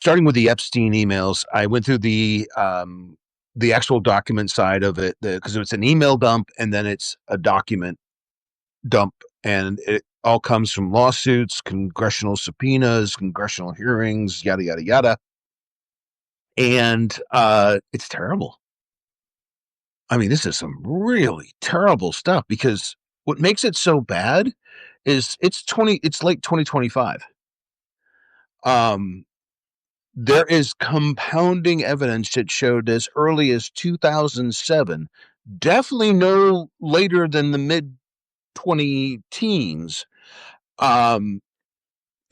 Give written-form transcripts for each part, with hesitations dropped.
starting with the Epstein emails, I went through the actual document side of it because it's an email dump and then it's a document dump, and it all comes from lawsuits, congressional subpoenas, congressional hearings, yada yada yada, and it's terrible. I mean, this is some really terrible stuff because what makes it so bad is it's late 2025. Um, there is compounding evidence that showed as early as 2007, definitely no later than the mid 20 teens. Um,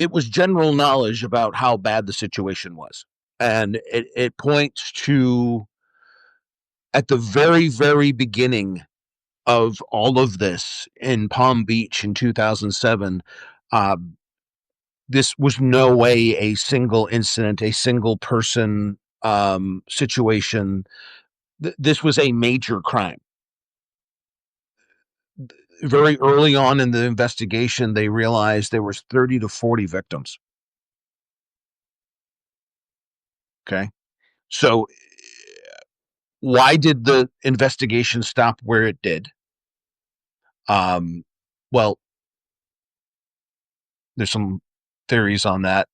it was general knowledge about how bad the situation was. And it points to at the very, very beginning of all of this in Palm Beach in 2007. Uh, this was no way a single incident, a single person situation. This was a major crime. Very early on in the investigation, they realized there was 30 to 40 victims. Okay. So why did the investigation stop where it did? Well, there's some theories on that.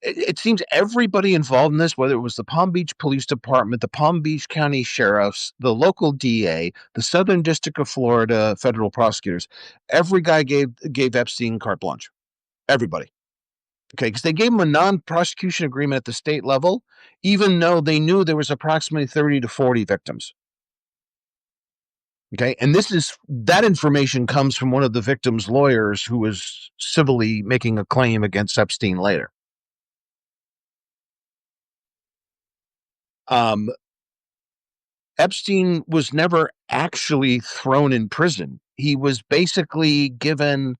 It seems everybody involved in this, whether it was the Palm Beach Police Department, the Palm Beach County Sheriffs, the local DA, the Southern District of Florida federal prosecutors, every guy gave Epstein carte blanche. Everybody. Okay, because they gave him a non-prosecution agreement at the state level, even though they knew there was approximately 30 to 40 victims. Okay, and that information comes from one of the victims' lawyers who was civilly making a claim against Epstein later. Epstein was never actually thrown in prison. He was basically given,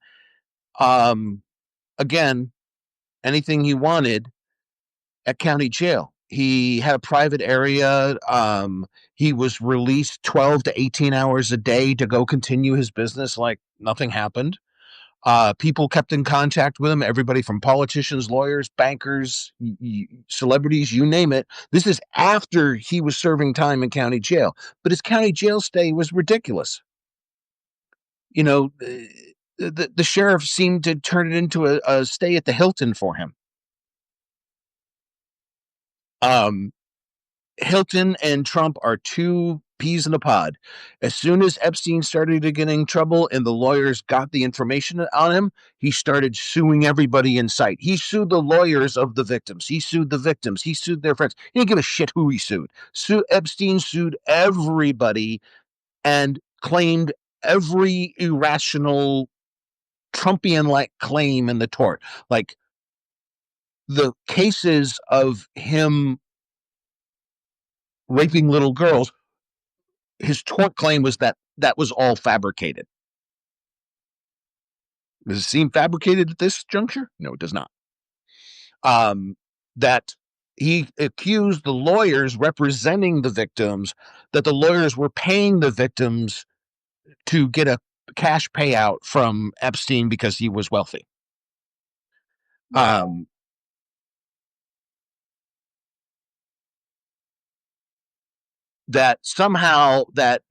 again, anything he wanted at county jail. He had a private area. He was released 12 to 18 hours a day to go continue his business like nothing happened. People kept in contact with him, everybody from politicians, lawyers, bankers, celebrities, you name it. This is after he was serving time in county jail. But his county jail stay was ridiculous. You know, the sheriff seemed to turn it into a stay at the Hilton for him. Hilton and Trump are two peas in a pod. As soon as Epstein started to get in trouble and the lawyers got the information on him, he started suing everybody in sight. He sued the lawyers of the victims. He sued the victims. He sued their friends. He didn't give a shit who he sued. Epstein sued everybody and claimed every irrational Trumpian-like claim in the tort. Like the cases of him raping little girls, his tort claim was that was all fabricated. Does it seem fabricated at this juncture? No, it does not. That he accused the lawyers representing the victims that the lawyers were paying the victims to get a cash payout from Epstein because he was wealthy. That somehow that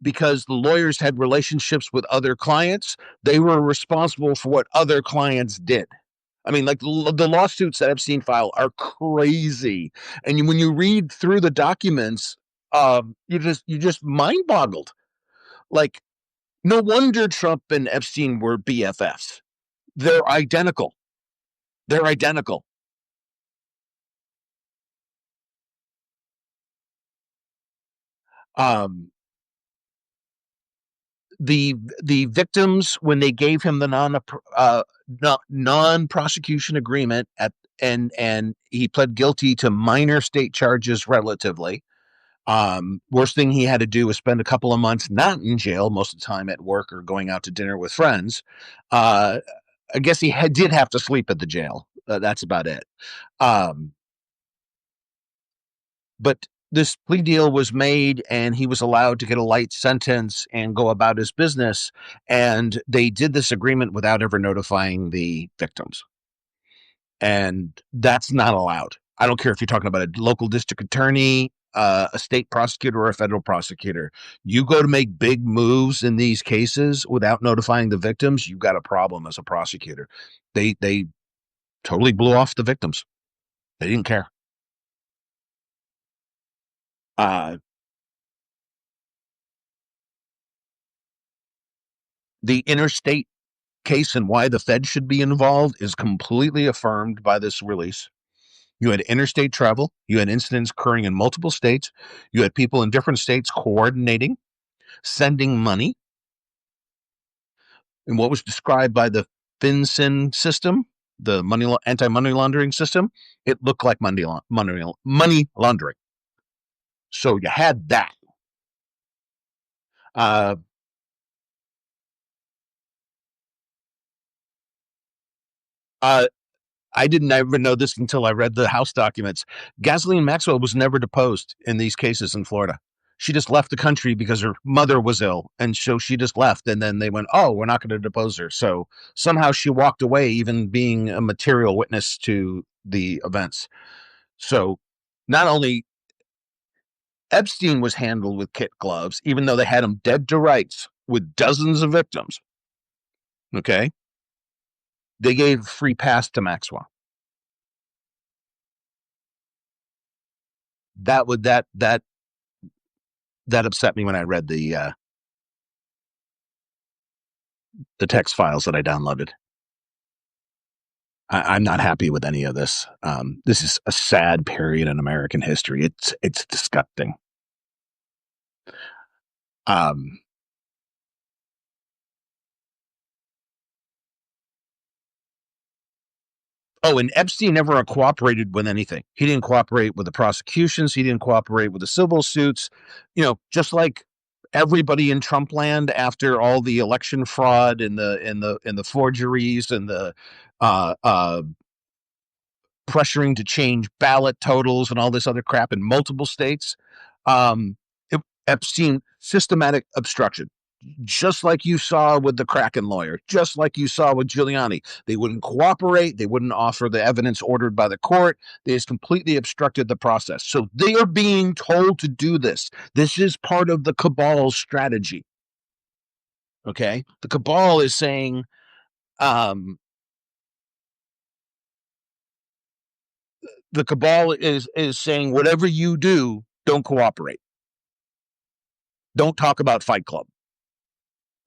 because the lawyers had relationships with other clients, they were responsible for what other clients did. I mean, like the lawsuits that Epstein filed are crazy, and when you read through the documents, you just mind boggled. Like, no wonder Trump and Epstein were BFFs. They're identical. They're identical. The victims, when they gave him the non-prosecution agreement and he pled guilty to minor state charges relatively. Worst thing he had to do was spend a couple of months not in jail, most of the time at work or going out to dinner with friends. I guess he did have to sleep at the jail. That's about it. But this plea deal was made and he was allowed to get a light sentence and go about his business. And they did this agreement without ever notifying the victims. And that's not allowed. I don't care if you're talking about a local district attorney, a state prosecutor, or a federal prosecutor. You go to make big moves in these cases without notifying the victims, you've got a problem as a prosecutor. They totally blew off the victims. They didn't care. Uh, the interstate case and why the Fed should be involved is completely affirmed by this release. You had interstate travel. You had incidents occurring in multiple states. You had people in different states coordinating, sending money. And what was described by the FinCEN system, the anti-money laundering system, it looked like money laundering. So you had that. Uh, uh, I didn't ever know this until I read the House documents. Ghislaine Maxwell was never deposed in these cases in Florida. She just left the country because her mother was ill. And so she just left. And then they went, oh, we're not going to depose her. So somehow she walked away, even being a material witness to the events. So not only Epstein was handled with kit gloves, even though they had him dead to rights with dozens of victims. Okay. They gave free pass to Maxwell. That upset me when I read the text files that I downloaded. I'm not happy with any of this. This is a sad period in American history. It's disgusting. Um, and Epstein never cooperated with anything. He didn't cooperate with the prosecutions. He didn't cooperate with the civil suits. Just like everybody in Trump land after all the election fraud and the forgeries and the uh, uh, pressuring to change ballot totals and all this other crap in multiple states. Um, Epstein, systematic obstruction, just like you saw with the Kraken lawyer, just like you saw with Giuliani. They wouldn't cooperate. They wouldn't offer the evidence ordered by the court. They just completely obstructed the process. So they are being told to do this. This is part of the cabal's strategy. Okay. The cabal is saying, saying, whatever you do, don't cooperate. Don't talk about Fight Club.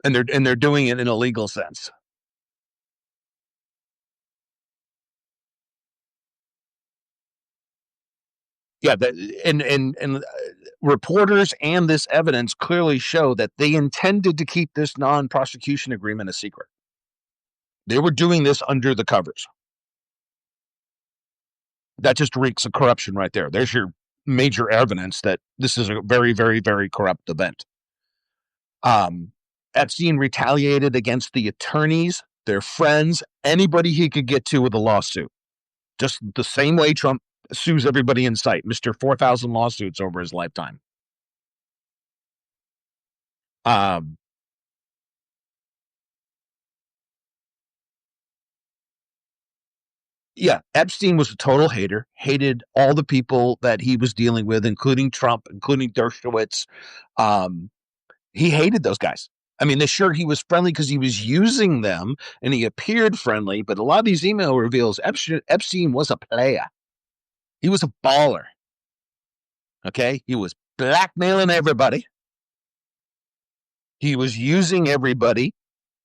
And they're doing it in a legal sense. Yeah, and reporters and this evidence clearly show that they intended to keep this non-prosecution agreement a secret. They were doing this under the covers. That just reeks of corruption right there. There's your major evidence that this is a very, very, very corrupt event. Epstein retaliated against the attorneys, their friends, anybody he could get to with a lawsuit. Just the same way Trump sues everybody in sight. Mr. 4,000 lawsuits over his lifetime. Um, yeah, Epstein was a total hater, hated all the people that he was dealing with, including Trump, including Dershowitz. He hated those guys. I mean, sure, he was friendly because he was using them and he appeared friendly, but a lot of these email reveals Epstein was a player. He was a baller. Okay. He was blackmailing everybody. He was using everybody.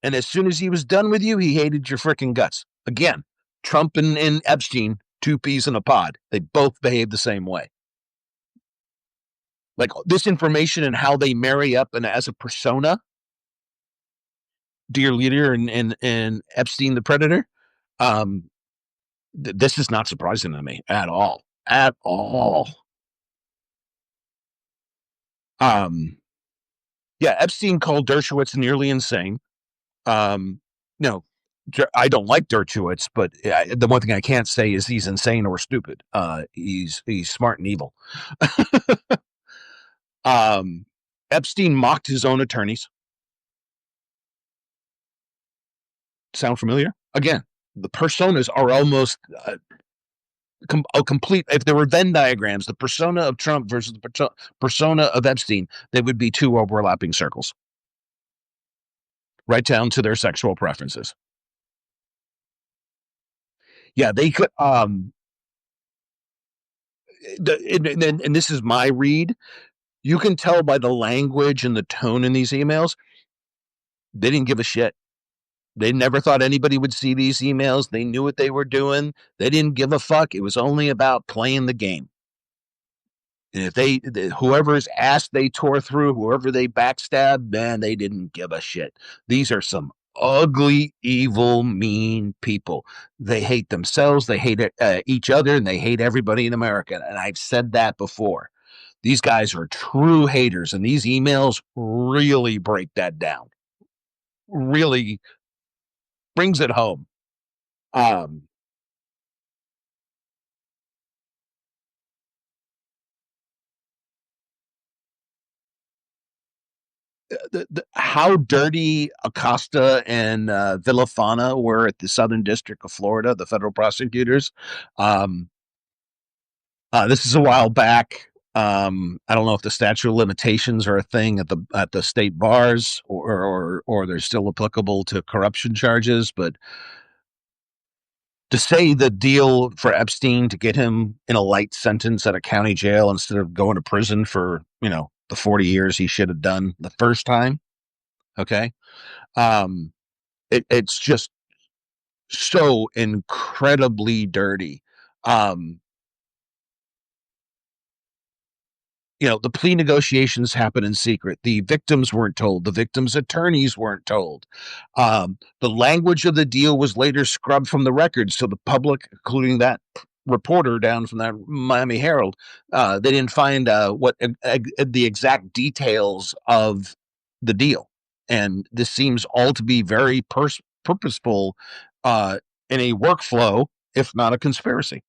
And as soon as he was done with you, he hated your freaking guts. Again, Trump and Epstein, two peas in a pod. They both behave the same way. Like this information and how they marry up and as a persona, dear leader and Epstein the predator. This is not surprising to me at all. At all. Yeah, Epstein called Dershowitz nearly insane. No, I don't like Dershowitz, but the one thing I can't say is he's insane or stupid. He's smart and evil. Epstein mocked his own attorneys. Sound familiar? Again, the personas are almost a complete. If there were Venn diagrams, the persona of Trump versus the persona of Epstein, they would be two overlapping circles, right down to their sexual preferences. Yeah, they could. And this is my read. You can tell by the language and the tone in these emails, they didn't give a shit. They never thought anybody would see these emails. They knew what they were doing. They didn't give a fuck. It was only about playing the game. And if whoever's ass they tore through, whoever they backstabbed, man, they didn't give a shit. These are some ugly, evil, mean people. They hate themselves, they hate each other, and they hate everybody in America. And I've said that before. These guys are true haters, and these emails really break that down. Really brings it home. Um, how dirty Acosta and Villafana were at the Southern District of Florida, the federal prosecutors. Um, this is a while back. I don't know if the statute of limitations are a thing at the state bars or they're still applicable to corruption charges, but to say the deal for Epstein to get him in a light sentence at a county jail instead of going to prison for, the 40 years he should have done the first time. Okay. Um, it's just so incredibly dirty. Um, the plea negotiations happen in secret. The victims weren't told. The victims' attorneys weren't told. The language of the deal was later scrubbed from the records, so the public, including that reporter down from that Miami Herald, they didn't find what the exact details of the deal. And this seems all to be very purposeful in a workflow, if not a conspiracy.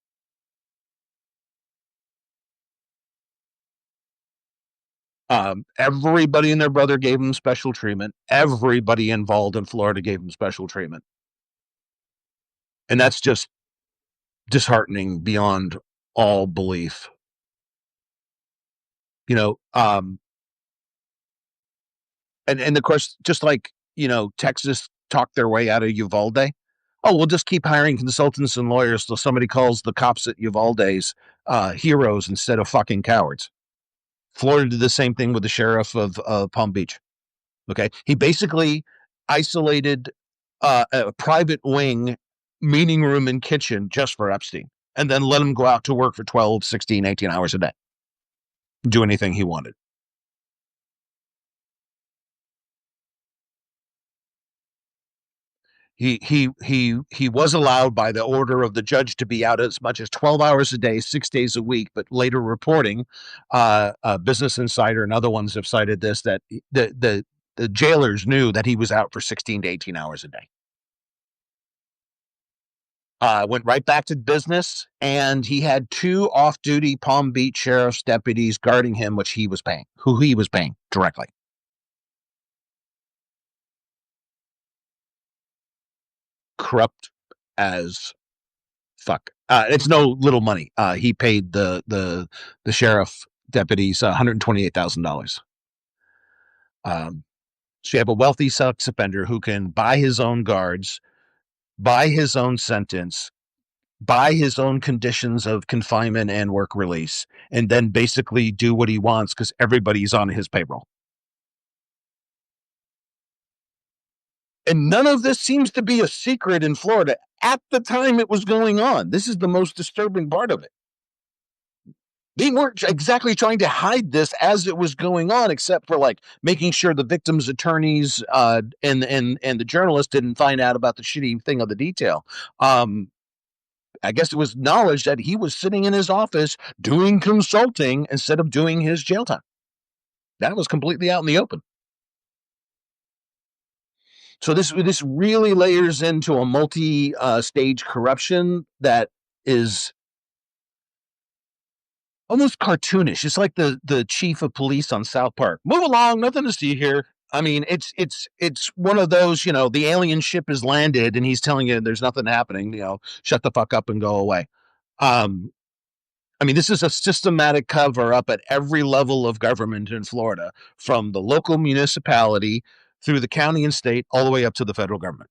Everybody and their brother gave him special treatment. Everybody involved in Florida gave him special treatment. And that's just disheartening beyond all belief. You know, um, and of course, just like, Texas talked their way out of Uvalde. Oh, we'll just keep hiring consultants and lawyers till somebody calls the cops at Uvalde's heroes instead of fucking cowards. Florida did the same thing with the sheriff of Palm Beach. Okay. He basically isolated a private wing, meeting room and kitchen just for Epstein, and then let him go out to work for 12, 16, 18 hours a day, do anything he wanted. He was allowed by the order of the judge to be out as much as 12 hours a day, 6 days a week. But later reporting, Business Insider and other ones have cited this, that the jailers knew that he was out for 16 to 18 hours a day. Went right back to business, and he had two off-duty Palm Beach sheriff's deputies guarding him, who he was paying directly. Corrupt as fuck. It's no little money. He paid the sheriff deputies $128,000. So you have a wealthy sex offender who can buy his own guards, buy his own sentence, buy his own conditions of confinement and work release, and then basically do what he wants because everybody's on his payroll. And none of this seems to be a secret in Florida at the time it was going on. This is the most disturbing part of it. They weren't exactly trying to hide this as it was going on, except for like making sure the victims' attorneys and the journalists didn't find out about the shitty thing of the detail. I guess it was knowledge that he was sitting in his office doing consulting instead of doing his jail time. That was completely out in the open. So this really layers into a multi stage corruption that is almost cartoonish. It's like the chief of police on South Park. Move along, nothing to see here. I mean, it's one of those, the alien ship has landed and he's telling you there's nothing happening, shut the fuck up and go away. Um, I mean, this is a systematic cover up at every level of government in Florida, from the local municipality through the county and state, all the way up to the federal government.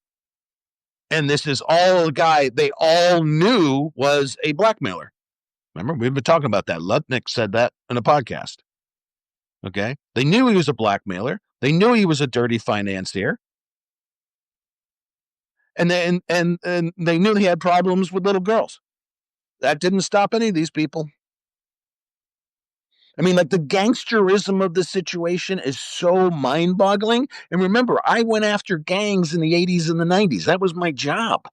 And this is all a guy they all knew was a blackmailer. Remember, we've been talking about that. Lutnick said that in a podcast. Okay. They knew he was a blackmailer. They knew he was a dirty financier. And and they knew he had problems with little girls. That didn't stop any of these people. I mean, like, the gangsterism of the situation is so mind boggling. And remember, I went after gangs in the 80s and the 90s. That was my job.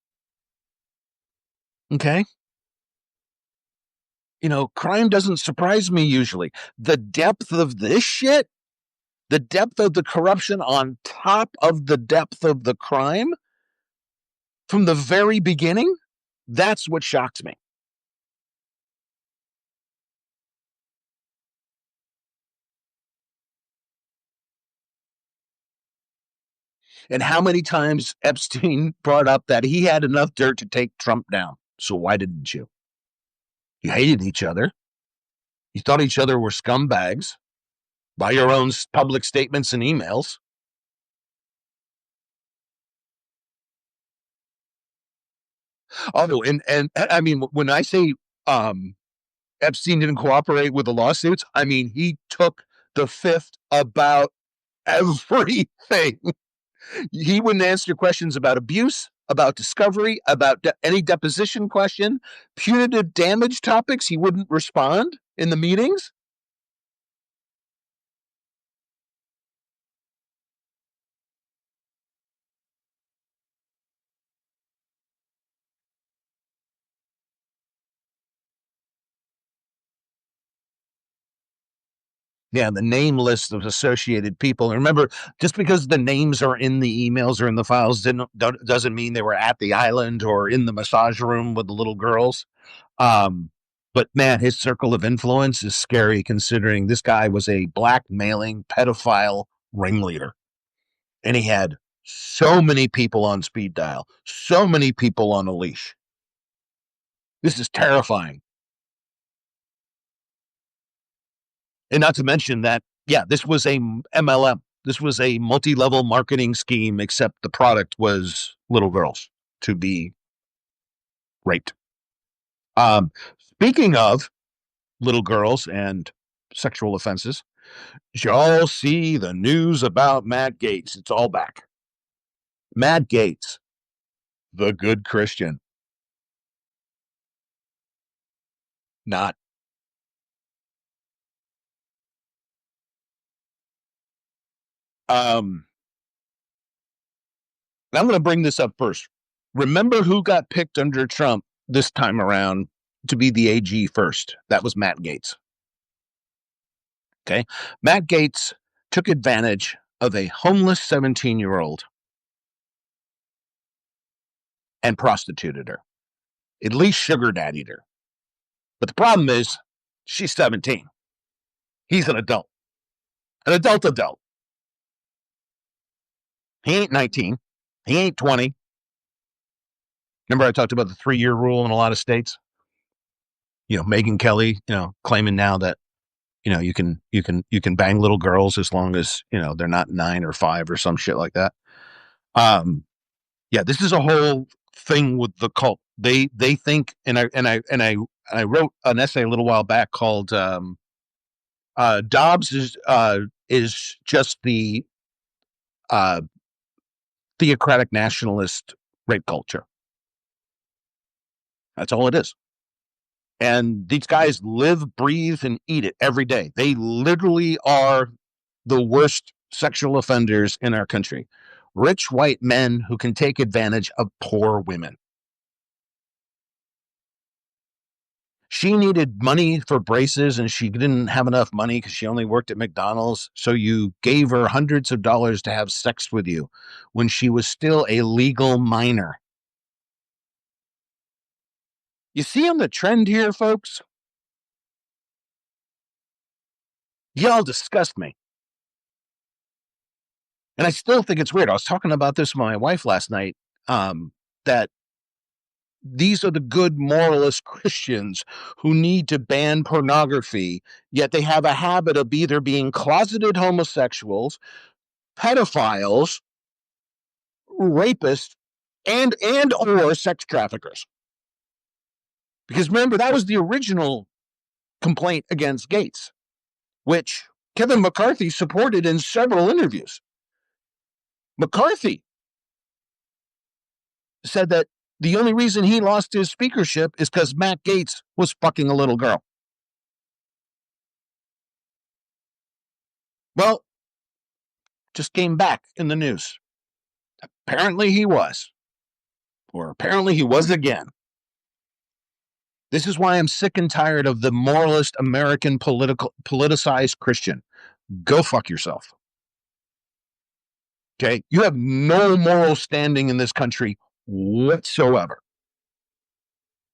Okay. Crime doesn't surprise me usually. The depth of this shit, the depth of the corruption on top of the depth of the crime from the very beginning, that's what shocks me. And how many times Epstein brought up that he had enough dirt to take Trump down. So why didn't you? You hated each other. You thought each other were scumbags by your own public statements and emails. Oh, and I mean, when I say Epstein didn't cooperate with the lawsuits, I mean, he took the fifth about everything. He wouldn't answer questions about abuse, about discovery, about any deposition question, punitive damage topics. He wouldn't respond in the meetings. Yeah, the name list of associated people. And remember, just because the names are in the emails or in the files doesn't mean they were at the island or in the massage room with the little girls. Um, but man, his circle of influence is scary, considering this guy was a blackmailing pedophile ringleader. And he had so many people on speed dial, so many people on a leash. This is terrifying. And not to mention that, yeah, this was a MLM. This was a multi-level marketing scheme, except the product was little girls to be raped. Speaking of little girls and sexual offenses, y'all see the news about Matt Gaetz? It's all back. Matt Gaetz, the good Christian, not. I'm going to bring this up first. Remember who got picked under Trump this time around to be the AG first? That was Matt Gaetz. Okay. Matt Gaetz took advantage of a homeless 17-year-old and prostituted her, at least sugar daddied her. But the problem is she's 17. He's an adult, an adult. He ain't 19. He ain't 20. Remember I talked about the 3-year rule in a lot of states? Megyn Kelly, claiming now that, you can bang little girls as long as, they're not 9 or 5 or some shit like that. Yeah, this is a whole thing with the cult. They think, and I wrote an essay a little while back called Dobbs is just the theocratic nationalist rape culture. That's all it is. And these guys live, breathe, and eat it every day. They literally are the worst sexual offenders in our country. Rich white men who can take advantage of poor women. she needed money for braces and she didn't have enough money because she only worked at McDonald's. So you gave her hundreds of dollars to have sex with you when she was still a legal minor. You see on the trend here, folks? Y'all disgust me. And I still think it's weird. I was talking about this with my wife last night, that these are the good moralist Christians who need to ban pornography, yet they have a habit of either being closeted homosexuals, pedophiles, rapists, and or sex traffickers. Because remember, that was the original complaint against Gates, which Kevin McCarthy supported in several interviews. McCarthy said that the only reason he lost his speakership is because Matt Gaetz was fucking a little girl. Well, just came back in the news. Apparently he was. Or apparently he was again. This is why I'm sick and tired of the moralist American politicized Christian. Go fuck yourself. Okay? You have no moral standing in this country whatsoever.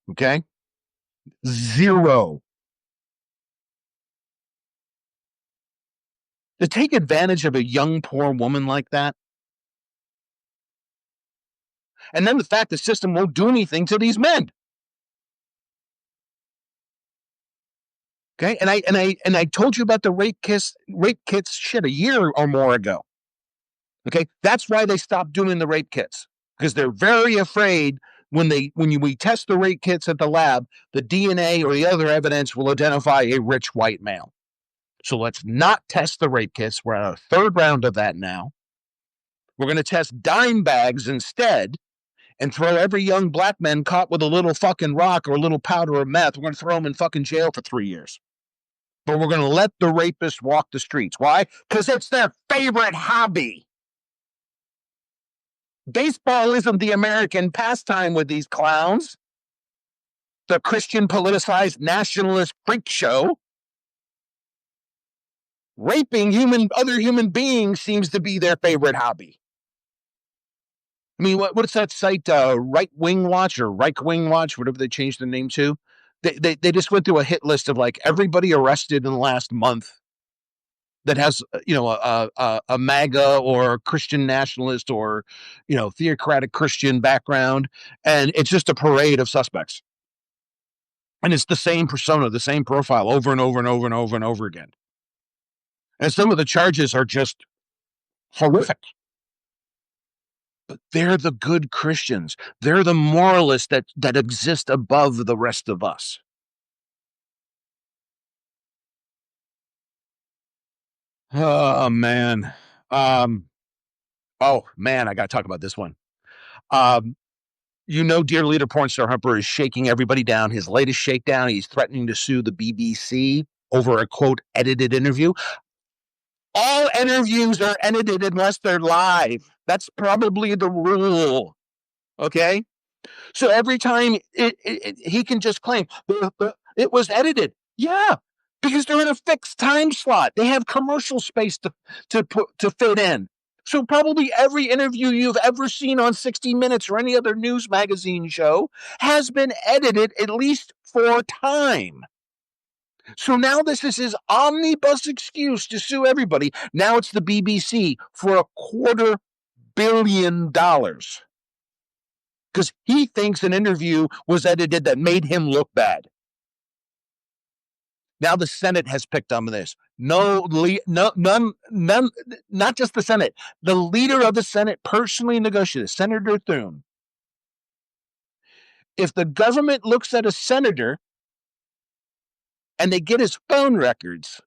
Okay? Zero. To take advantage of a young, poor woman like that, and then the fact the system won't do anything to these men. Okay, and I told you about the rape kits shit a year or more ago. Okay, that's why they stopped doing the rape kits, because they're very afraid when we test the rape kits at the lab, the DNA or the other evidence will identify a rich white male. So let's not test the rape kits. We're on a third round of that now. We're going to test dime bags instead and throw every young black man caught with a little fucking rock or a little powder or meth. We're going to throw them in fucking jail for 3 years. But we're going to let the rapists walk the streets. Why? Because it's their favorite hobby. Baseball isn't the American pastime with these clowns. The Christian politicized nationalist freak show. Raping other human beings seems to be their favorite hobby. I mean, what's that site, Right Wing Watch or Reich Wing Watch, whatever they changed the name to? They just went through a hit list of like everybody arrested in the last month that has, a MAGA or Christian nationalist or, theocratic Christian background. And it's just a parade of suspects. And it's the same persona, the same profile over and over and over and over and over again. And some of the charges are just horrific. But they're the good Christians. They're the moralists that exist above the rest of us. Oh, man. I got to talk about this one. Dear leader porn star Humper is shaking everybody down. His latest shakedown, he's threatening to sue the BBC over a, quote, edited interview. All interviews are edited unless they're live. That's probably the rule. Okay? So every time he can just claim it was edited. Yeah, because they're in a fixed time slot. They have commercial space to fit in. So probably every interview you've ever seen on 60 Minutes or any other news magazine show has been edited at least 4 times. So now this is his omnibus excuse to sue everybody. Now it's the BBC for $250 million. Because he thinks an interview was edited that made him look bad. Now the Senate has picked up on this. None, not just the Senate. The leader of the Senate personally negotiated, Senator Thune. If the government looks at a senator and they get his phone records,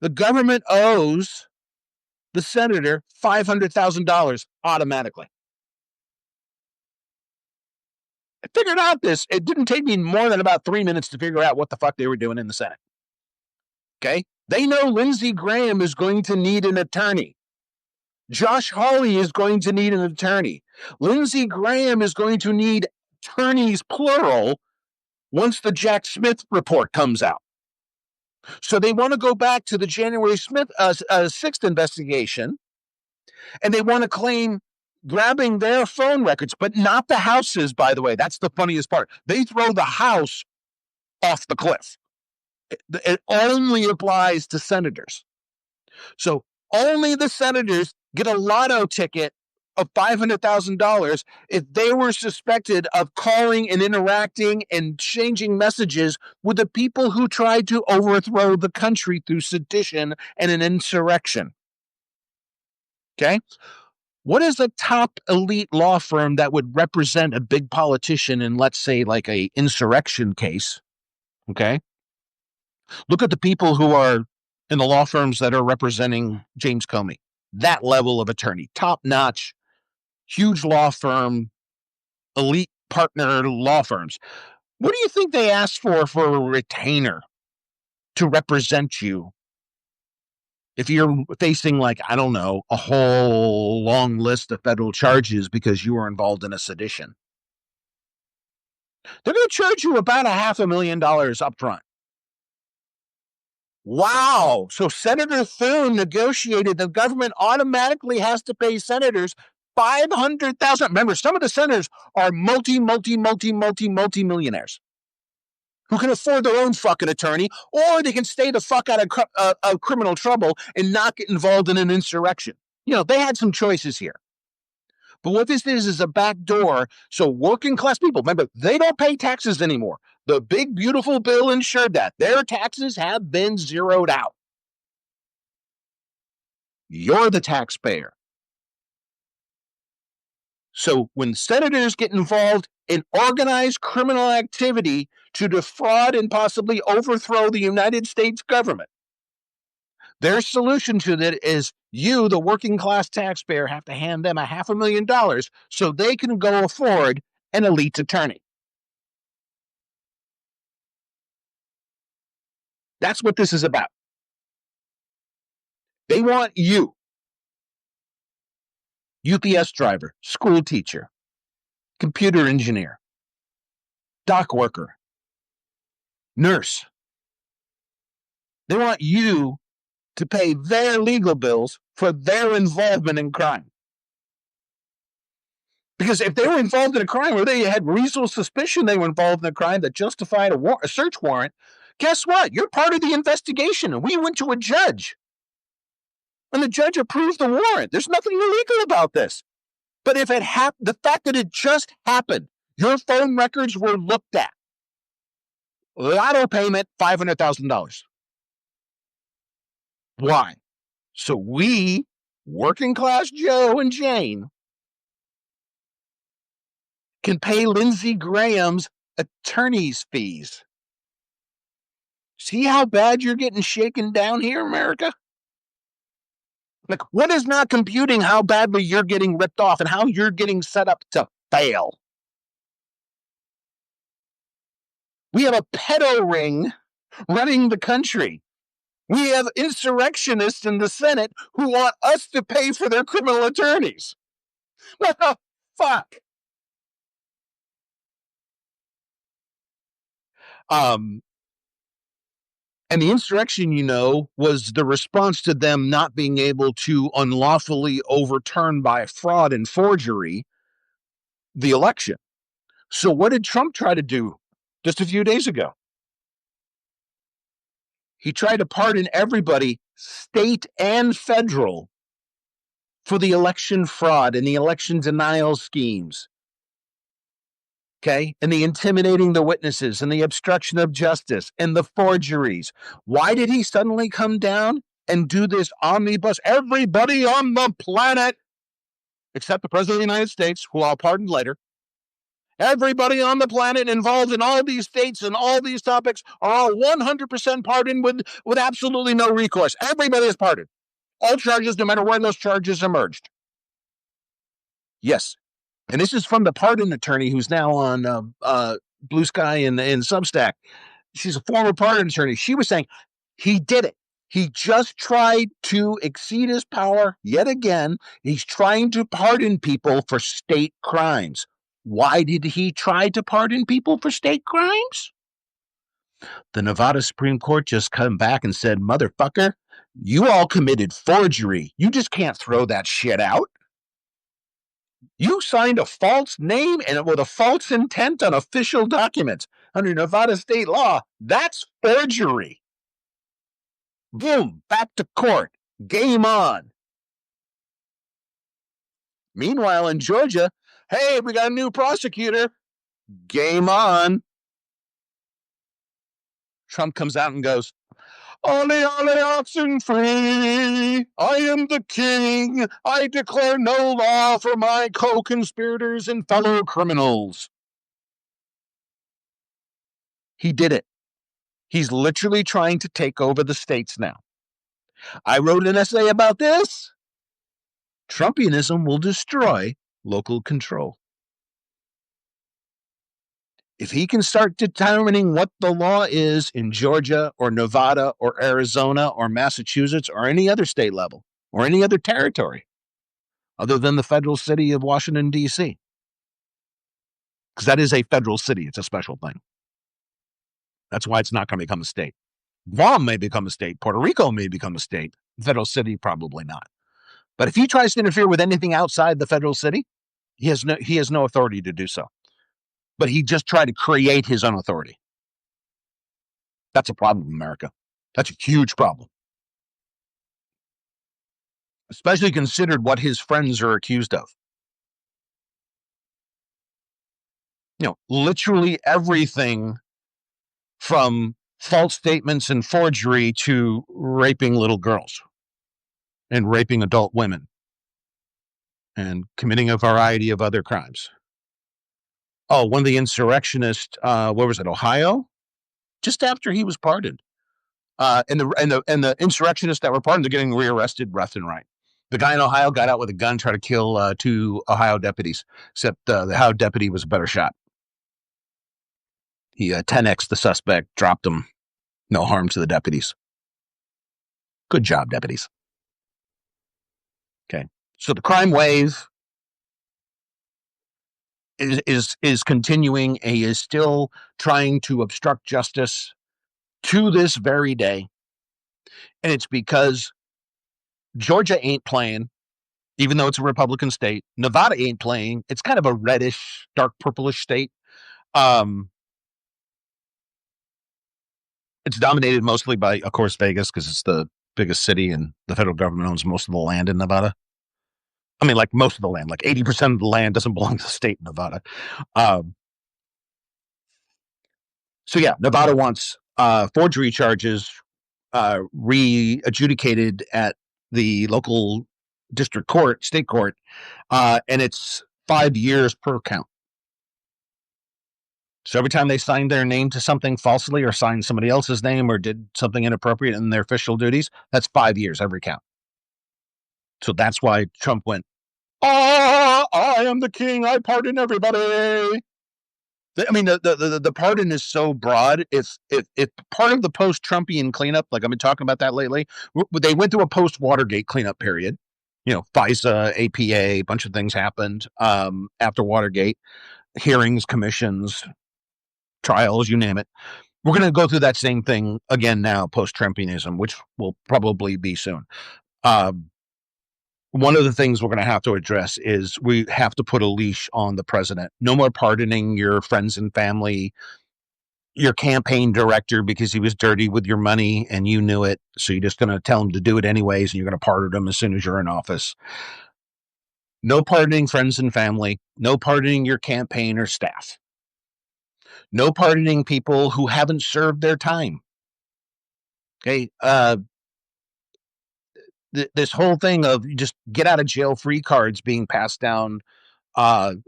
the government owes the senator $500,000 automatically. I figured out this. It didn't take me more than about 3 minutes to figure out what the fuck they were doing in the Senate. Okay? They know Lindsey Graham is going to need an attorney. Josh Hawley is going to need an attorney. Lindsey Graham is going to need attorneys, plural, once the Jack Smith report comes out. So they want to go back to the January 6th investigation, and they want to claim grabbing their phone records, but not the houses, by the way. That's the funniest part. They throw the house off the cliff. It only applies to senators. So only the senators get a lotto ticket of $500,000 if they were suspected of calling and interacting and changing messages with the people who tried to overthrow the country through sedition and an insurrection. Okay? What is a top elite law firm that would represent a big politician in, let's say, like a insurrection case? Okay? Look at the people who are in the law firms that are representing James Comey. That level of attorney, top-notch, huge law firm, elite partner law firms. What do you think they ask for a retainer to represent you if you're facing, like, I don't know, a whole long list of federal charges because you were involved in a sedition? They're going to charge you about $500,000 up front. Wow. So Senator Thune negotiated the government automatically has to pay senators $500,000. Remember, some of the senators are multi-millionaires who can afford their own fucking attorney, or they can stay the fuck out of criminal trouble and not get involved in an insurrection. You know, they had some choices here. But what this is a back door. So working class people, remember, they don't pay taxes anymore. The big, beautiful bill ensured that their taxes have been zeroed out. You're the taxpayer. So when senators get involved in organized criminal activity to defraud and possibly overthrow the United States government, their solution to that is you, the working class taxpayer, have to hand them $500,000 so they can go afford an elite attorney. That's what this is about. They want you, UPS driver, school teacher, computer engineer, dock worker, nurse. They want you to pay their legal bills for their involvement in crime. Because if they were involved in a crime or they had reasonable suspicion they were involved in a crime that justified a search warrant, guess what? You're part of the investigation. And we went to a judge. And the judge approved the warrant. There's nothing illegal about this. But if it happened, the fact that it just happened, your phone records were looked at. Lotto payment, $500,000. Why? So we, working class Joe and Jane, can pay Lindsey Graham's attorney's fees. See how bad you're getting shaken down here, America? Like, what is not computing how badly you're getting ripped off and how you're getting set up to fail? We have a pedo ring running the country. We have insurrectionists in the Senate who want us to pay for their criminal attorneys. What the fuck? And the insurrection, was the response to them not being able to unlawfully overturn by fraud and forgery the election. So what did Trump try to do just a few days ago? He tried to pardon everybody, state and federal, for the election fraud and the election denial schemes. Okay, and the intimidating the witnesses and the obstruction of justice and the forgeries. Why did he suddenly come down and do this omnibus? Everybody on the planet, except the President of the United States, who I'll pardon later, everybody on the planet involved in all these states and all these topics are all 100% pardoned with absolutely no recourse. Everybody is pardoned. All charges, no matter where those charges emerged. Yes. And this is from the pardon attorney who's now on Blue Sky and Substack. She's a former pardon attorney. She was saying he did it. He just tried to exceed his power yet again. He's trying to pardon people for state crimes. Why did he try to pardon people for state crimes? The Nevada Supreme Court just come back and said, motherfucker, you all committed forgery. You just can't throw that shit out. You signed a false name and with a false intent on official documents under Nevada state law. That's forgery. Boom, back to court. Game on. Meanwhile, in Georgia, hey, we got a new prosecutor. Game on. Trump comes out and goes, ole, ole, oxen free. I am the king. I declare no law for my co-conspirators and fellow criminals. He did it. He's literally trying to take over the states now. I wrote an essay about this. Trumpianism will destroy local control. If he can start determining what the law is in Georgia or Nevada or Arizona or Massachusetts or any other state level or any other territory other than the federal city of Washington, D.C., because that is a federal city. It's a special thing. That's why it's not going to become a state. Guam may become a state. Puerto Rico may become a state. Federal city, probably not. But if he tries to interfere with anything outside the federal city, he has no authority to do so. But he just tried to create his own authority. That's a problem in America. That's a huge problem. Especially considered what his friends are accused of. Literally everything from false statements and forgery to raping little girls and raping adult women and committing a variety of other crimes. Oh, one of the insurrectionists, where was it, Ohio? Just after he was pardoned. And the insurrectionists that were pardoned are getting rearrested left and right. The guy in Ohio got out with a gun, tried to kill 2 Ohio deputies, except the Ohio deputy was a better shot. He 10x'd the suspect, dropped him. No harm to the deputies. Good job, deputies. Okay. So the crime wave is continuing. He is still trying to obstruct justice to this very day. And it's because Georgia ain't playing, even though it's a Republican state. Nevada ain't playing. It's kind of a reddish, dark purplish state. It's dominated mostly by, of course, Vegas, because it's the biggest city and the federal government owns most of the land in Nevada. I mean, like most of the land, like 80% of the land doesn't belong to the state of Nevada. So yeah, Nevada wants forgery charges re-adjudicated at the local district court, state court, and it's 5 years per count. So every time they signed their name to something falsely or signed somebody else's name or did something inappropriate in their official duties, that's 5 years every count. So that's why Trump went, I am the king. I pardon everybody. I mean, the pardon is so broad. If part of the post-Trumpian cleanup, like I've been talking about that lately, they went through a post-Watergate cleanup period. FISA, APA, a bunch of things happened after Watergate, hearings, commissions, trials, you name it. We're going to go through that same thing again now, post-Trumpianism, which will probably be soon. One of the things we're going to have to address is we have to put a leash on the president. No more pardoning your friends and family, your campaign director because he was dirty with your money and you knew it. So you're just going to tell him to do it anyways, and you're going to pardon him as soon as you're in office. No pardoning friends and family. No pardoning your campaign or staff. No pardoning people who haven't served their time. Okay. This whole thing of just get out of jail free cards being passed down. And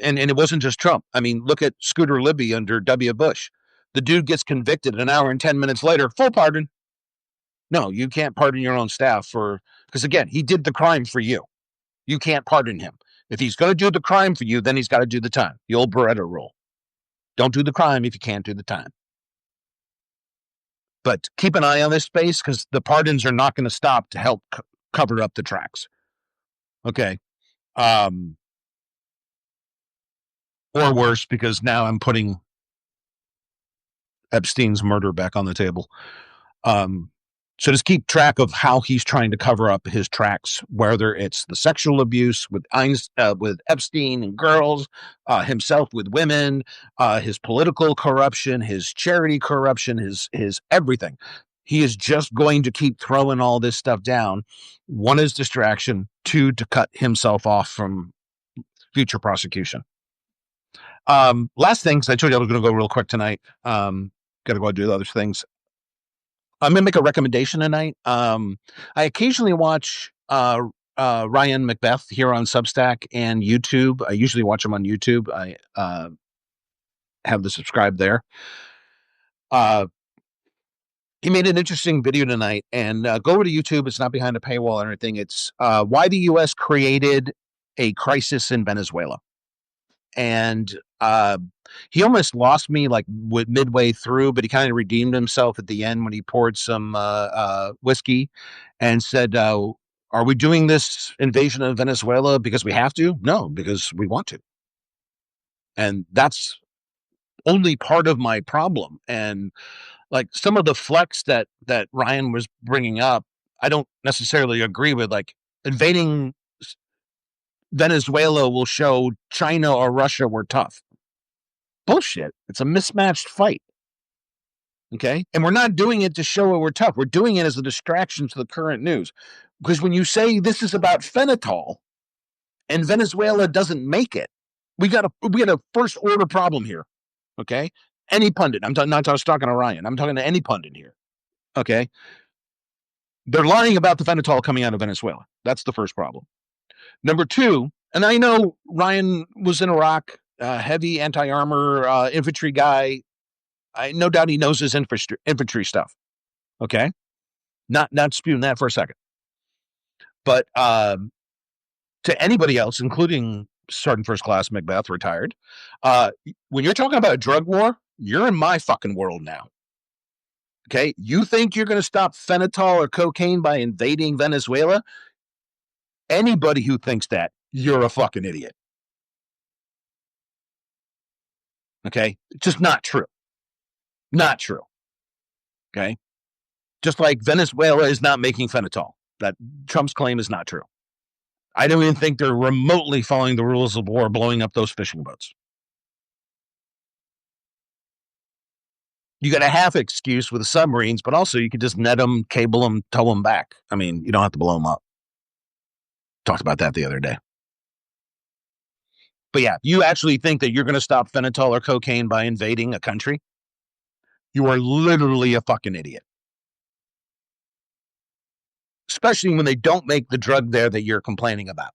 it wasn't just Trump. I mean, look at Scooter Libby under W. Bush. The dude gets convicted an hour and 10 minutes later, full pardon. No, you can't pardon your own staff because again, he did the crime for you. You can't pardon him. If he's going to do the crime for you, then he's got to do the time. The old Beretta rule. Don't do the crime if you can't do the time. But keep an eye on this space because the pardons are not going to stop to help cover up the tracks. Okay. Or worse, because now I'm putting Epstein's murder back on the table. Um, so just keep track of how he's trying to cover up his tracks, whether it's the sexual abuse with with Epstein and girls, himself with women, his political corruption, his charity corruption, his everything. He is just going to keep throwing all this stuff down. One is distraction, two to cut himself off from future prosecution. Last things I told you I was going to go real quick tonight. Got to go do other things. I'm gonna make a recommendation tonight. I occasionally watch Ryan Macbeth here on Substack and YouTube. I usually watch him on YouTube. I have the subscribe there. He made an interesting video tonight, and go over to YouTube. It's not behind a paywall or anything. It's why the U.S. created a crisis in Venezuela. And he almost lost me like midway through, but he kind of redeemed himself at the end when he poured some whiskey and said, are we doing this invasion of Venezuela because we have to? No, because we want to. And that's only part of my problem. And like some of the flex that Ryan was bringing up, I don't necessarily agree with. Like invading Venezuela will show China or Russia were tough. Bullshit. It's a mismatched fight. Okay. And we're not doing it to show we're tough. We're doing it as a distraction to the current news. Because when you say this is about fentanyl and Venezuela doesn't make it, we got a first order problem here. Okay. Any pundit. I'm not just talking to Ryan. I'm talking to any pundit here. Okay. They're lying about the fentanyl coming out of Venezuela. That's the first problem. Number two, and I know Ryan was in Iraq, heavy anti-armor infantry guy. I no doubt he knows his infantry stuff. Okay, not spewing that for a second, but to anybody else, including Sergeant First Class Macbeth, retired, when you're talking about a drug war, you're in my fucking world now. Okay, you think you're going to stop fentanyl or cocaine by invading Venezuela? Anybody who thinks that, you're a fucking idiot. Okay, it's just not true. Not true. Okay, just like Venezuela is not making fentanyl. That Trump's claim is not true. I don't even think they're remotely following the rules of war, blowing up those fishing boats. You got a half excuse with the submarines, but also you could just net them, cable them, tow them back. I mean, you don't have to blow them up. Talked about that the other day. But yeah, you actually think that you're going to stop fentanyl or cocaine by invading a country? You are literally a fucking idiot. Especially when they don't make the drug there that you're complaining about.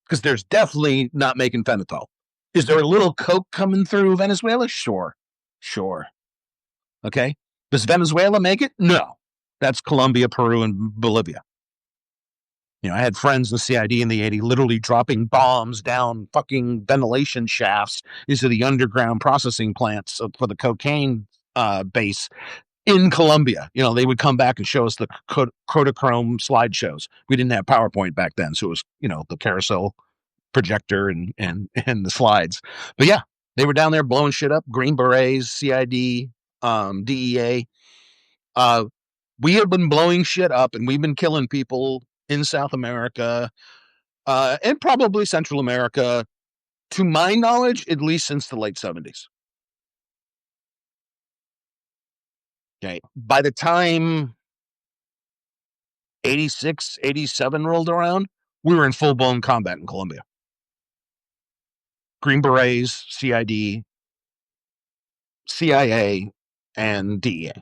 Because there's definitely not making fentanyl. Is there a little coke coming through Venezuela? Sure. Okay. Does Venezuela make it? No. That's Colombia, Peru, and Bolivia. You know, I had friends in the CID in the 80s literally dropping bombs down fucking ventilation shafts into the underground processing plants for the cocaine base in Colombia. You know, they would come back and show us the Kodachrome slideshows. We didn't have PowerPoint back then, so it was, you know, the carousel projector and the slides. But yeah, they were down there blowing shit up. Green Berets, CID, DEA. We have been blowing shit up, and we've been killing people in South America and probably Central America, to my knowledge, at least since the late 70s. Okay. By the time 86, 87 rolled around, we were in full-blown combat in Colombia. Green Berets, CID, CIA, and DEA.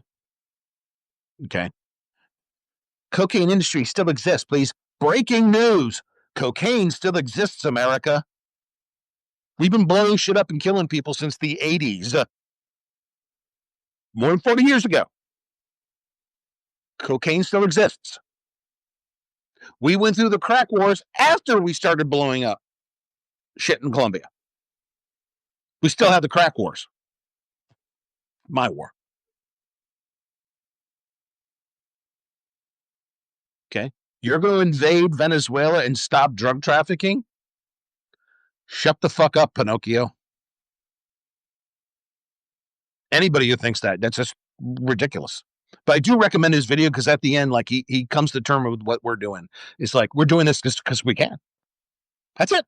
Okay. Cocaine industry still exists, please. Breaking news. Cocaine still exists, America. We've been blowing shit up and killing people since the 80s. More than 40 years ago. Cocaine still exists. We went through the crack wars after we started blowing up shit in Colombia. We still have the crack wars. My war. Okay. You're going to invade Venezuela and stop drug trafficking? Shut the fuck up, Pinocchio. Anybody who thinks that's just ridiculous. But I do recommend his video because at the end, like he comes to terms with what we're doing. It's like we're doing this just because we can. That's it.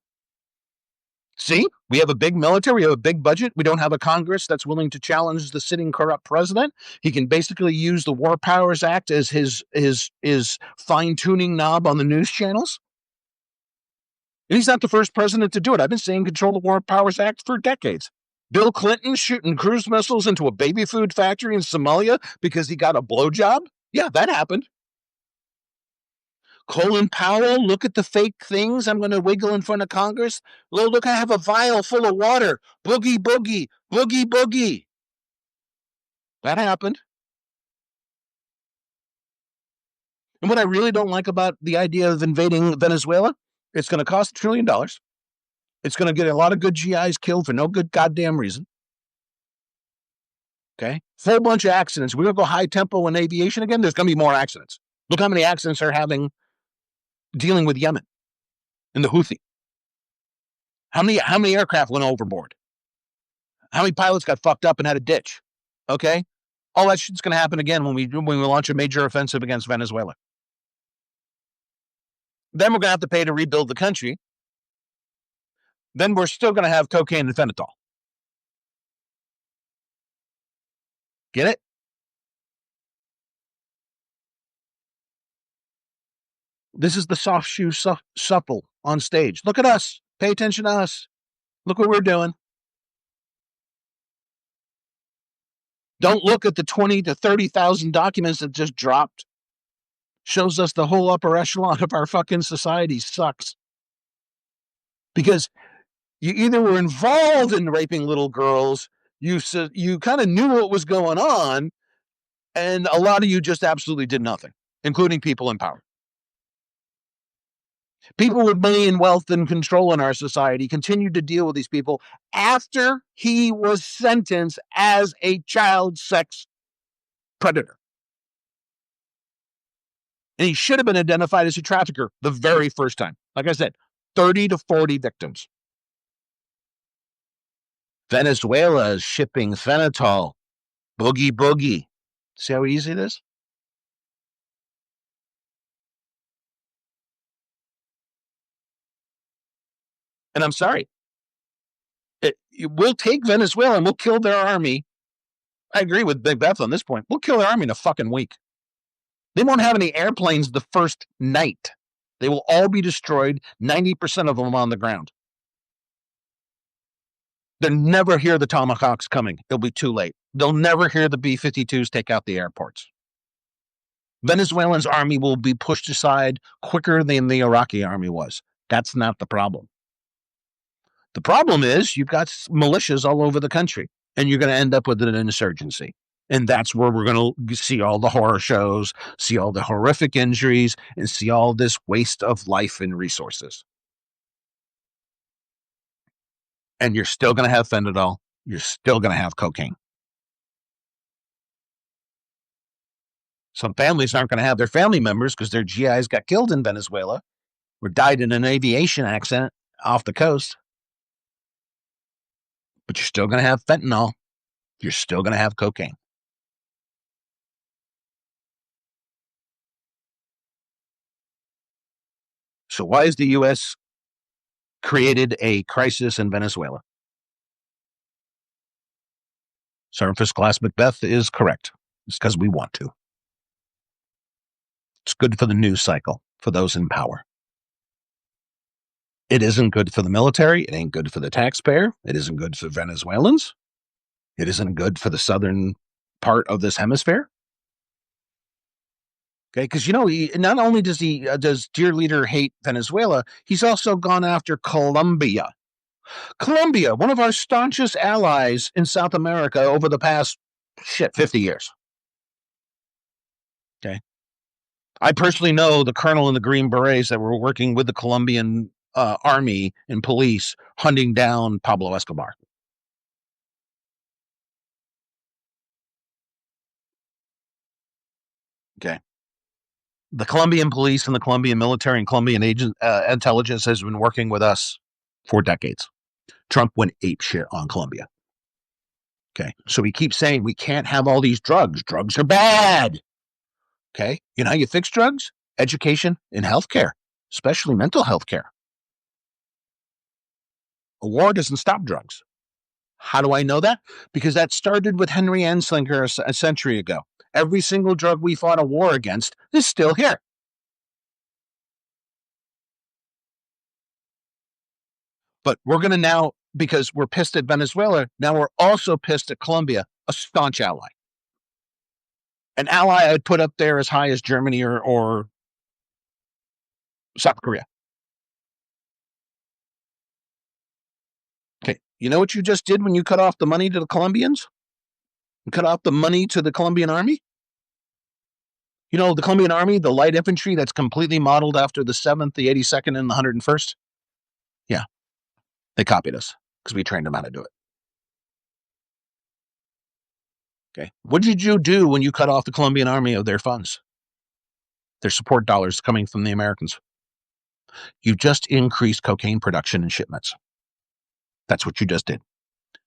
See, we have a big military, we have a big budget. We don't have a Congress that's willing to challenge the sitting corrupt president. He can basically use the War Powers Act as his fine-tuning knob on the news channels. And he's not the first president to do it. I've been saying control the War Powers Act for decades. Bill Clinton shooting cruise missiles into a baby food factory in Somalia because he got a blowjob. Yeah, that happened. Colin Powell, look at the fake things I'm going to wiggle in front of Congress. Look, I have a vial full of water. Boogie, boogie, boogie, boogie. That happened. And what I really don't like about the idea of invading Venezuela, it's going to cost $1 trillion. It's going to get a lot of good GIs killed for no good goddamn reason. Okay? Full bunch of accidents. We're going to go high tempo in aviation again. There's going to be more accidents. Look how many accidents they're having dealing with Yemen and the Houthi. How many aircraft went overboard? How many pilots got fucked up and had a ditch? Okay? All that shit's going to happen again when we launch a major offensive against Venezuela. Then we're going to have to pay to rebuild the country. Then we're still going to have cocaine and fentanyl. Get it? This is the soft shoe supple on stage. Look at us. Pay attention to us. Look what we're doing. Don't look at the 20 to 30,000 documents that just dropped. Shows us the whole upper echelon of our fucking society sucks. Because you either were involved in raping little girls, you kind of knew what was going on, and a lot of you just absolutely did nothing, including people in power. People with money and wealth and control in our society continued to deal with these people after he was sentenced as a child sex predator. And he should have been identified as a trafficker the very first time. Like I said, 30 to 40 victims. Venezuela is shipping fentanyl. Boogie, boogie. See how easy it is? And I'm sorry. We'll take Venezuela and we'll kill their army. I agree with Big Beth on this point. We'll kill their army in a fucking week. They won't have any airplanes the first night. They will all be destroyed, 90% of them on the ground. They'll never hear the Tomahawks coming. It'll be too late. They'll never hear the B-52s take out the airports. Venezuela's army will be pushed aside quicker than the Iraqi army was. That's not the problem. The problem is you've got militias all over the country, and you're going to end up with an insurgency. And that's where we're going to see all the horror shows, see all the horrific injuries, and see all this waste of life and resources. And you're still going to have fentanyl. You're still going to have cocaine. Some families aren't going to have their family members because their GIs got killed in Venezuela or died in an aviation accident off the coast. But you're still going to have fentanyl. You're still going to have cocaine. So why has the U.S. created a crisis in Venezuela? Surface Class Macbeth is correct. It's because we want to. It's good for the news cycle, for those in power. It isn't good for the military. It ain't good for the taxpayer. It isn't good for Venezuelans. It isn't good for the southern part of this hemisphere. Okay, because not only does dear leader hate Venezuela, he's also gone after Colombia. Colombia, one of our staunchest allies in South America over the past 50 years. Okay, I personally know the colonel and the Green Berets that were working with the Colombian army and police hunting down Pablo Escobar. Okay. The Colombian police and the Colombian military and Colombian intelligence has been working with us for decades. Trump went apeshit on Colombia. Okay. So we keep saying we can't have all these drugs. Drugs are bad. Okay. You know how you fix drugs? Education and healthcare, especially mental health care. A war doesn't stop drugs. How do I know that? Because that started with Henry Anslinger a century ago. Every single drug we fought a war against is still here. But we're going to now, because we're pissed at Venezuela, now we're also pissed at Colombia, a staunch ally. An ally I'd put up there as high as Germany or South Korea. Okay. You know what you just did when you cut off the money to the Colombians? You cut off the money to the Colombian army? You know, the Colombian army, the light infantry that's completely modeled after the 7th, the 82nd, and the 101st? Yeah, they copied us because we trained them how to do it. Okay. What did you do when you cut off the Colombian army of their funds, their support dollars coming from the Americans? You just increased cocaine production and shipments. That's what you just did.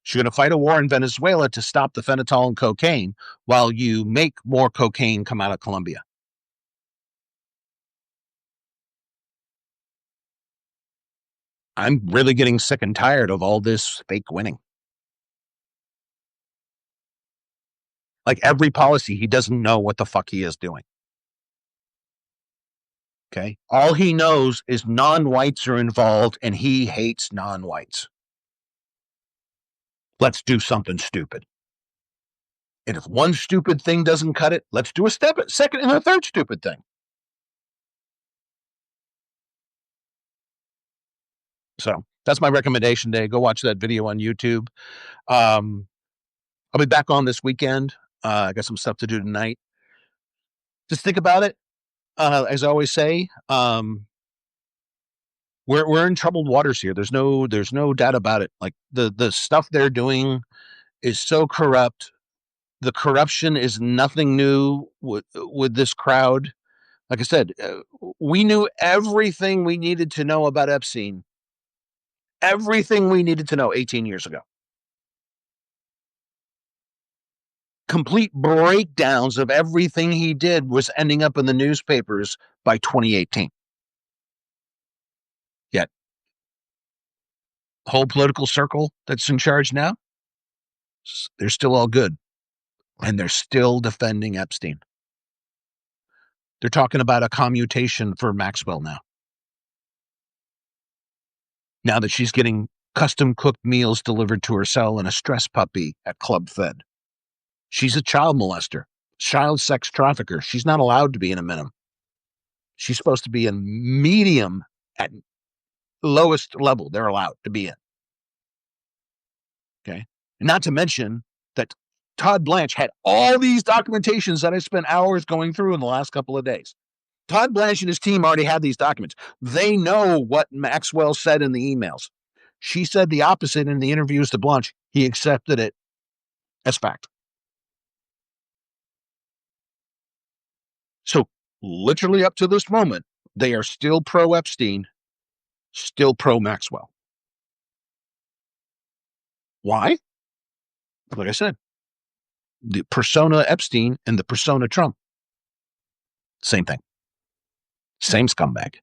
So you're going to fight a war in Venezuela to stop the fentanyl and cocaine while you make more cocaine come out of Colombia. I'm really getting sick and tired of all this fake winning. Like every policy, he doesn't know what the fuck he is doing. Okay. All he knows is non-whites are involved and he hates non-whites. Let's do something stupid. And if one stupid thing doesn't cut it, let's do a second and a third stupid thing. So that's my recommendation today. Go watch that video on YouTube. I'll be back on this weekend. I got some stuff to do tonight. Just think about it. As I always say, we're in troubled waters here. There's no doubt about it. Like the stuff they're doing is so corrupt. The corruption is nothing new with this crowd. Like I said, we knew everything we needed to know about Epstein. Everything we needed to know 18 years ago. Complete breakdowns of everything he did was ending up in the newspapers by 2018. Yet, the whole political circle that's in charge now, they're still all good. And they're still defending Epstein. They're talking about a commutation for Maxwell now. Now that she's getting custom cooked meals delivered to her cell and a stress puppy at Club Fed. She's a child molester, child sex trafficker. She's not allowed to be in a minimum. She's supposed to be in medium at lowest level they're allowed to be in. Okay. And not to mention that Todd Blanche had all these documentations that I spent hours going through in the last couple of days. Todd Blanche and his team already had these documents. They know what Maxwell said in the emails. She said the opposite in the interviews to Blanche. He accepted it as fact. So literally up to this moment, they are still pro-Epstein, still pro-Maxwell. Why? Like I said, the persona Epstein and the persona Trump, same thing. Same scumbag.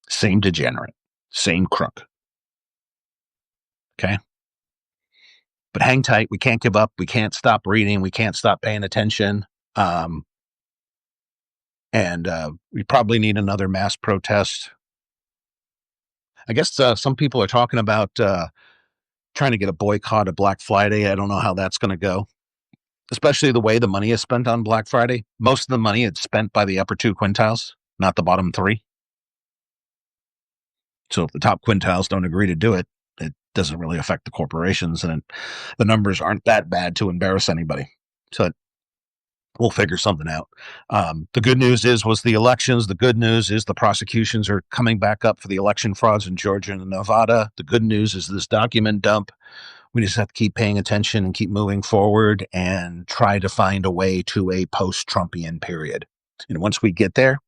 Same degenerate. Same crook. Okay? But hang tight. We can't give up. We can't stop reading. We can't stop paying attention. And we probably need another mass protest. I guess some people are talking about trying to get a boycott of Black Friday. I don't know how that's going to go, especially the way the money is spent on Black Friday. Most of the money is spent by the upper 2 quintiles, not the bottom 3. So if the top quintiles don't agree to do it, it doesn't really affect the corporations, and the numbers aren't that bad to embarrass anybody. So we'll figure something out. The good news was the elections. The good news is the prosecutions are coming back up for the election frauds in Georgia and Nevada. The good news is this document dump. We just have to keep paying attention and keep moving forward and try to find a way to a post-Trumpian period. And once we get there,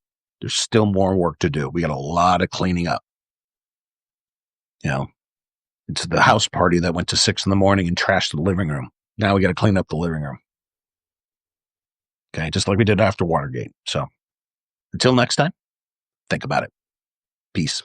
there's still more work to do. We got a lot of cleaning up. You know, It's the house party that went to 6 in the morning and trashed the living room. Now we got to clean up the living room. Okay, just like we did after Watergate. So until next time, think about it. Peace.